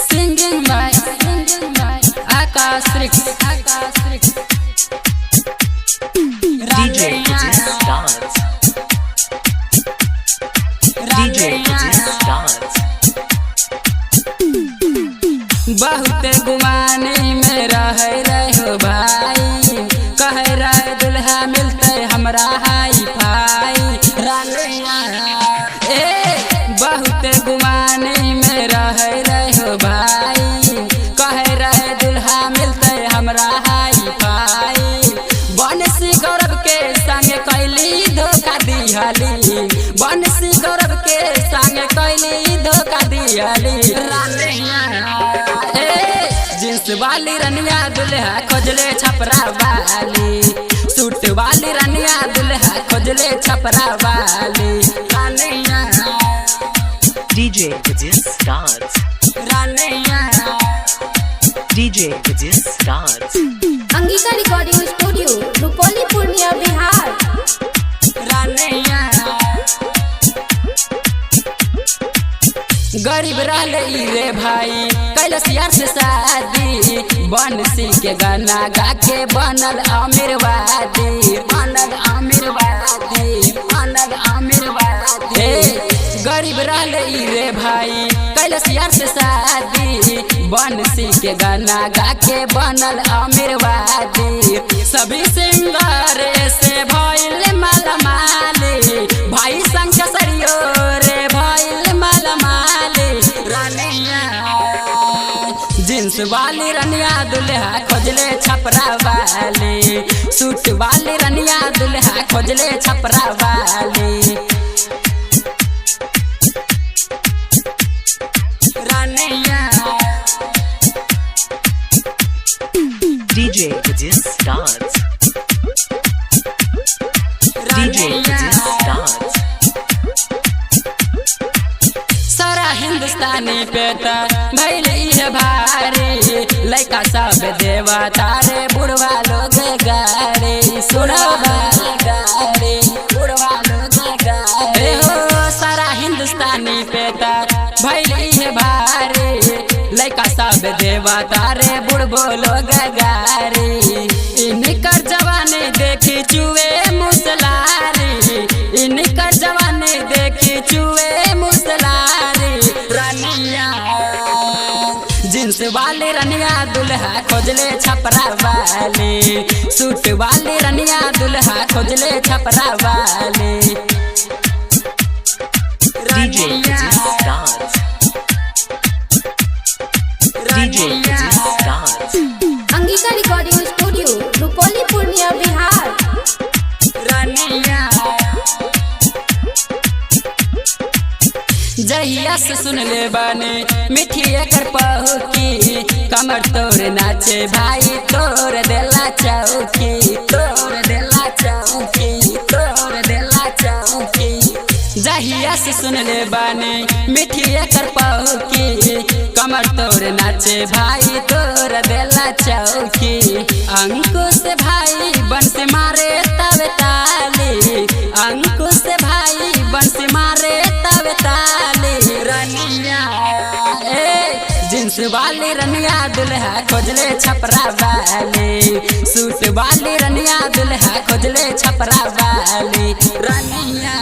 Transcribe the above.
Singing by Akash Rix. DJ Aziz Dance. DJ Aziz Dance. बहुत गुमानी में रहे हो भाई, कह रहे दुल्हा मिलते हमरा हाई फाई। बहुत गुमानी में रहे हो भाई, कह रहे दुल्हा मिलते हमरा हाई फाई। बनसी गौरव के संग कैली धोखा दिहली, बनसी गौरव के संग कैली धोखा दिहली। जींस वाली रनिया दुल्हा खोजले छपरा वाली, सूट वाली रनिया दुल्हा खोजले छपरा वाली। DJ Aziz Dance. DJ Aziz Dance. Angika recording studio Rupauli Purnia Bihar. गरीब रहले रे भाई कैलस यार से शादी, बनसी के गाना गा के बनल अमीरवादी, बनल अमीरवादी, बनल अमीरवादी। गरीब रहले रे भाई कैलस यार से शादी, बनसी के गाना गा के बनल अमीरवादी। सभी सिंगर से भइल मालामाली, भाई संग सरियो रे भइल मालामाली। जींस वाली रनिया दुल्हा खोजले छपरा वाली, सूट वाली रनिया दुल्हा खोजले छपरा वाली। DJ Aziz Dance. DJ Aziz Dance. सारा हिंदुस्तानी पे भइल इहे भारी, लइका सब देवा तारे बुढ़वा लोग गारी। सुनो गारी बुढ़वा लोग गारी हो, सारा हिंदुस्तानी पे भइल इहे भारी, लइका सब देवा तारे बुढ़बो लोग गारी। इनकर जवानी देखी चुए मुसलारी, इनकर जवानी देखी चुए मुसलारी। जींस वाली रनिया दुल्हा खोजले छपरा वाली, सूट वाली रनिया दुल्हा खोजले छपरा वाली। DJ Aziz Dance. DJ Aziz Dance. Angika recording studio Rupauli Purnia Bihar. जहिया से सुन ले बानी मिठी एकर पहुकी, कमर तोर नाचे भाई तोर देला चौकी, तोर देला चौकी, तोर देला चौकी। जहिया से सुन ले बानी मिठी एकर पहुकी, कमर तोर नाचे भाई तोर देला चौकी। अंकुश भाई बंस मारे तब ताली, अंकुश भाई बंस मारे तब ताली। जींस वाली रनिया दुल्हा खोजले छपरा वाली, सूट वाली रनिया दुल्हा खोजले छपरा वाली। रनिया